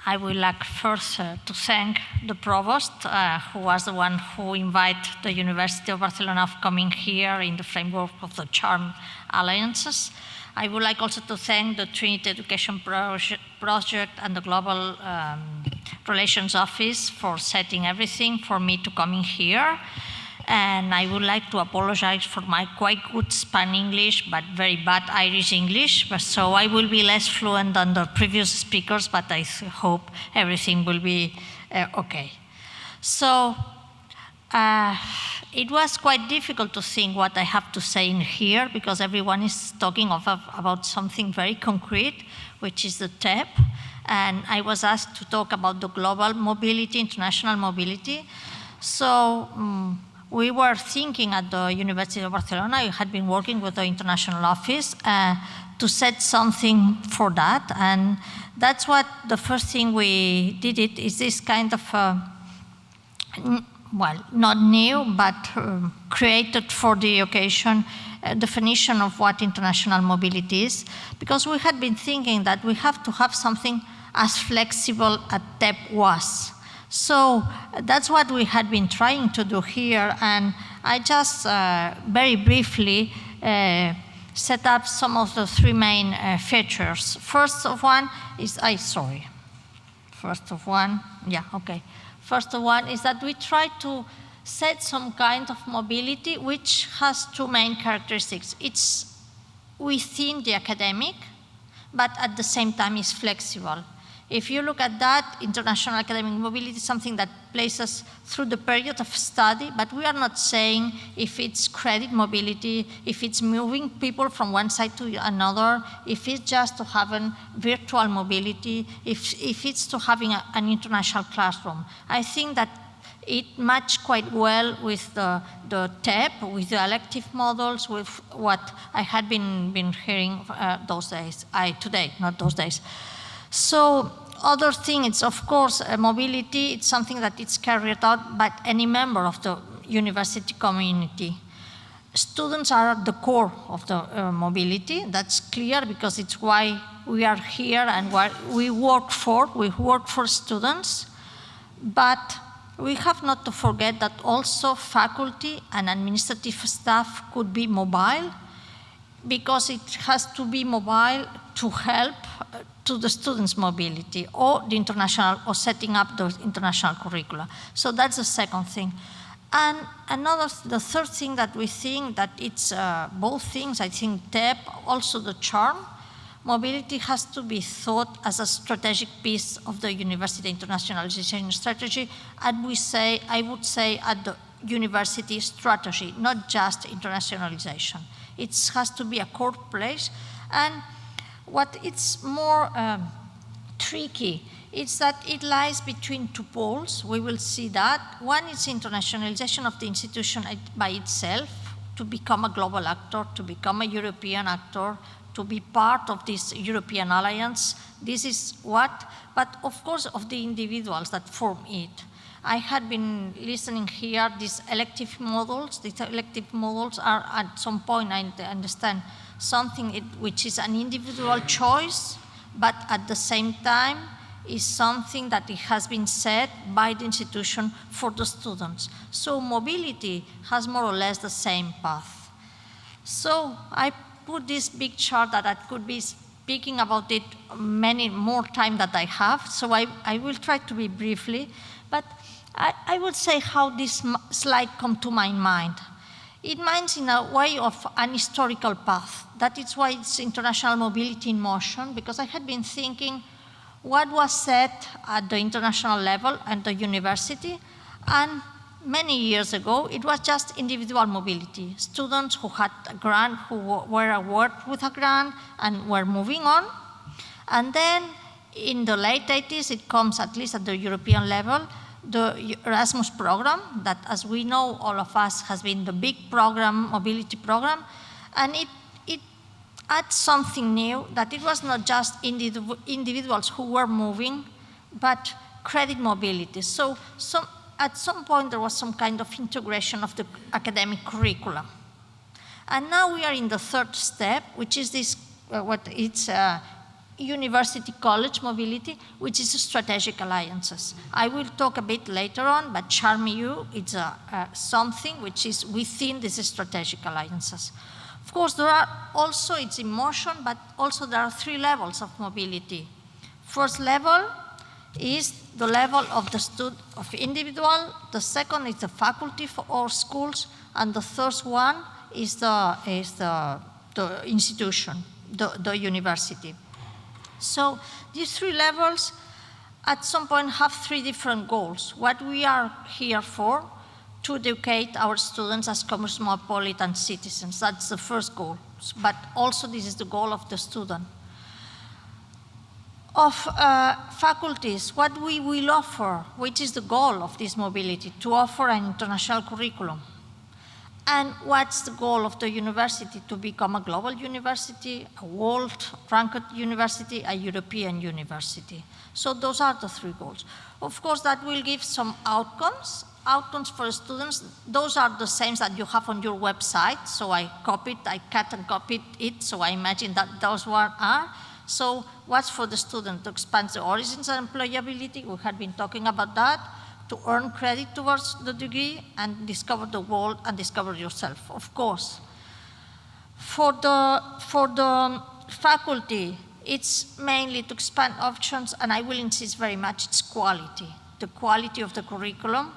I would like first to thank the provost, who was the one who invited the University of Barcelona of coming here in the framework of the Charm Alliances. I would like also to thank the Trinity Education Project and the Global Relations Office for setting everything for me to come in here. And I would like to apologize for my quite good Spanish English, but very bad Irish English. So I will be less fluent than the previous speakers, but I hope everything will be okay. So it was quite difficult to think what I have to say in here, because everyone is talking about something very concrete, which is the TEP. And I was asked to talk about the global mobility, international mobility. So we were thinking at the University of Barcelona, I had been working with the international office to set something for that. And that's what the first thing we did is this kind of, well, not new, but created for the occasion, definition of what international mobility is. Because we had been thinking that we have to have something as flexible as TEP was. So that's what we had been trying to do here, and I just very briefly set up some of the three main features. First of one is, First of one is that we try to set some kind of mobility which has two main characteristics. It's within the academic, but at the same time is flexible. If you look at that, international academic mobility is something that places through the period of study, but we are not saying if it's credit mobility, if it's moving people from one side to another, if it's just to have a virtual mobility, if it's to having an international classroom. I think that it matched quite well with the TEP, with the elective models, with what I had been hearing those days, today, not those days. So other thing is, of course, mobility. It's something that is carried out by any member of the university community. Students are at the core of the mobility. That's clear because it's why we are here and what we work for. We work for students. But we have not to forget that also faculty and administrative staff could be mobile, because it has to be mobile to help to the students' mobility or the international, or setting up the international curricula. So that's the second thing. And the third thing that we think that it's both things, I think TEP, also the charm. Mobility has to be thought as a strategic piece of the university internationalization strategy, and I would say at the university strategy, not just internationalization. It has to be a core place. And what it's more tricky is that it lies between two poles. We will see that. One is internationalization of the institution by itself, to become a global actor, to become a European actor, to be part of this European alliance. This is what, but of course of the individuals that form it. I had been listening here, these elective models. These elective models are at some point, I understand, something which is an individual choice, but at the same time is something that it has been set by the institution for the students. So mobility has more or less the same path. So I put this big chart that I could be speaking about it many more time that I have, so I will try to be briefly, but I would say how this slide come to my mind. It means in a way of an historical path. That is why it's international mobility in motion, because I had been thinking what was set at the international level and the university, and many years ago, it was just individual mobility. Students who had a grant, who were awarded with a grant and were moving on. And then in the late 80s, it comes, at least at the European level, the Erasmus program, that as we know, all of us, has been the big program, mobility program, and it adds something new, that it was not just individuals who were moving, but credit mobility. So at some point, there was some kind of integration of the academic curriculum. And now we are in the third step, which is this, university college mobility, which is strategic alliances. I will talk a bit later on, but CHARM-EU is something which is within these strategic alliances. Of course, there are also, it's in motion, but also there are 3 levels of mobility. First level is the level of the individual, the second is the faculty or schools, and the third one is the institution, the university. So these 3 levels at some point have 3 different goals. What we are here for, to educate our students as cosmopolitan citizens. That's the first goal, but also this is the goal of the student. Of faculties, what we will offer, which is the goal of this mobility, to offer an international curriculum. And what's the goal of the university? To become a global university, a world-ranked university, a European university. So those are the 3 goals. Of course, that will give some outcomes. Outcomes for students, those are the same that you have on your website. So I cut and copied it, so I imagine that those one are. So what's for the student? To expand the origins and employability, we had been talking about that. To earn credit towards the degree and discover the world and discover yourself, of course. For the faculty, it's mainly to expand options, and I will insist very much, it's quality, the quality of the curriculum,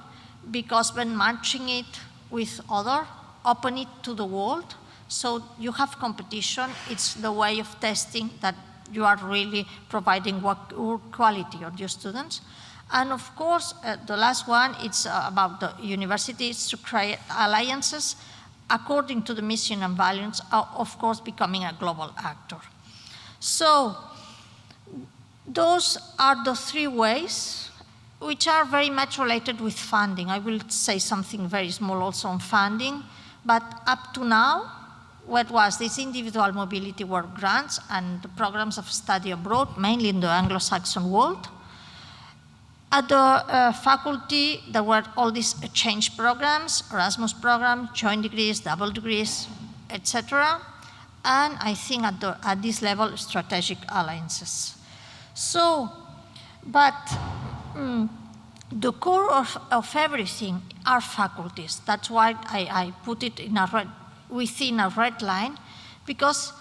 because when matching it with other, open it to the world, so you have competition, it's the way of testing that you are really providing quality of your students. And of course, the last one, it's about the universities to create alliances according to the mission and values, of course, becoming a global actor. So those are the 3 ways which are very much related with funding. I will say something very small also on funding, but up to now, what was this individual mobility were grants and the programs of study abroad, mainly in the Anglo-Saxon world. At the faculty, there were all these exchange programs, Erasmus program, joint degrees, double degrees, etc. And I think at this level, strategic alliances. So, but the core of everything are faculties. That's why I put it in within a red line, because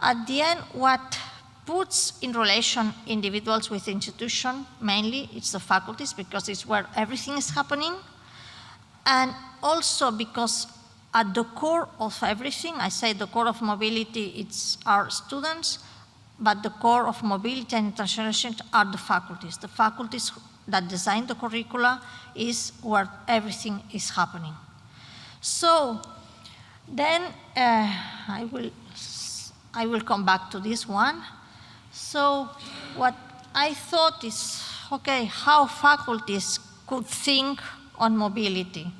at the end, what puts in relation individuals with institution, mainly it's the faculties, because it's where everything is happening. And also because at the core of everything, I say the core of mobility, it's our students, but the core of mobility and internationalization are the faculties. The faculties that design the curricula is where everything is happening. So then I will come back to this one. So what I thought is, okay, how faculties could think on mobility.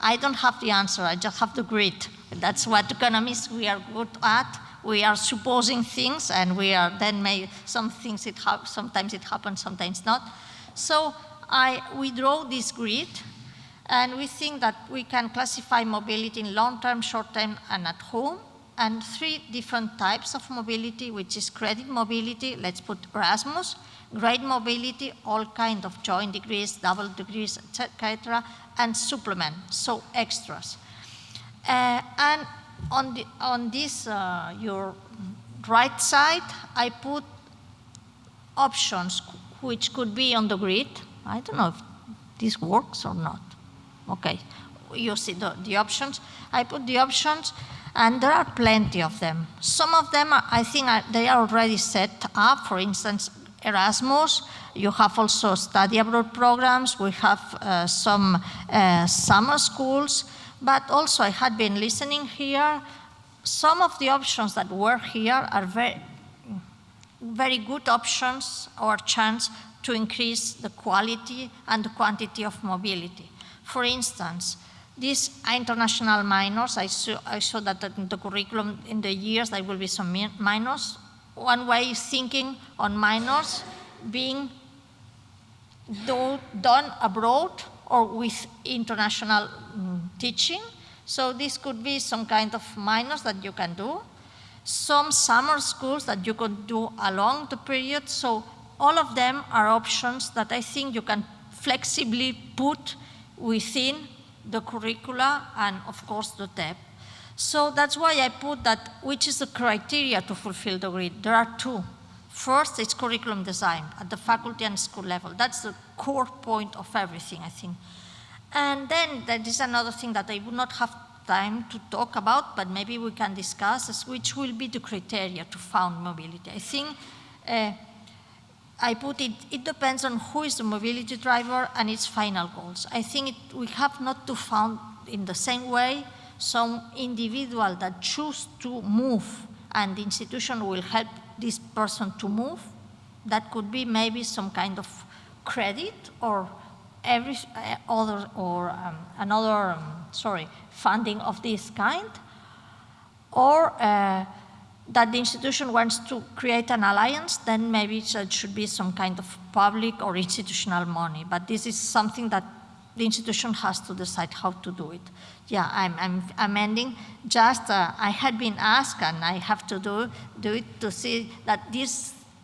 I don't have the answer, I just have the grid. That's what economists we are good at. We are supposing things, and we are then some things sometimes it happens, sometimes not. So we draw this grid, and we think that we can classify mobility in long-term, short-term, and at home. And 3 different types of mobility, which is credit mobility, let's put Erasmus, grade mobility, all kinds of joint degrees, double degrees, etc., and supplement, so extras. And on this, your right side, I put options which could be on the grid. I don't know if this works or not. Okay, you see the options. I put the options, and there are plenty of them. Some of them, I think they are already set up. For instance, Erasmus. You have also study abroad programs. We have some summer schools. But also, I had been listening here. Some of the options that were here are very, very good options or chance to increase the quality and the quantity of mobility. For instance, these international minors, I saw that in the curriculum in the years there will be some minors. One way is thinking on minors being done abroad or with international teaching. So this could be some kind of minors that you can do. some summer schools that you could do along the period. So all of them are options that I think you can flexibly put within the curricula and, of course, the TEP. So that's why I put that, which is the criteria to fulfill the grid. There are two. First, it's curriculum design at the faculty and school level. That's the core point of everything, I think. And then there is another thing that I would not have time to talk about, but maybe we can discuss, which will be the criteria to found mobility. I think I put it depends on who is the mobility driver and its final goals. I think we have not to found in the same way some individual that choose to move and the institution will help this person to move. That could be maybe some kind of credit or another funding of this kind, or that the institution wants to create an alliance, then maybe it should be some kind of public or institutional money. But this is something that the institution has to decide how to do it. Yeah, I'm ending. Just I had been asked, and I have to do it to see that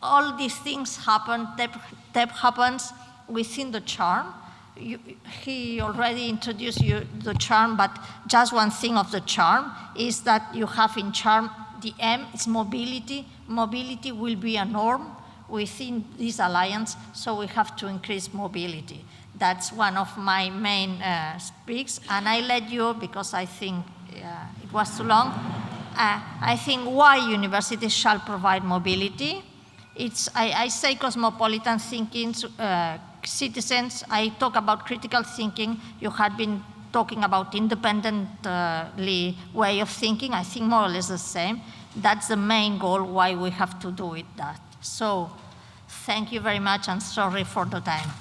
all these things happen. TEP happens within the charm. He already introduced you the charm, but just one thing of the charm is that you have in charm the M is mobility. Mobility will be a norm within this alliance, so we have to increase mobility. That's one of my main speaks, and I let you, because I think it was too long. I think why universities shall provide mobility. I say cosmopolitan thinking, citizens. I talk about critical thinking. You had been talking about independently way of thinking. I think more or less the same. That's the main goal why we have to do it that. So thank you very much and sorry for the time.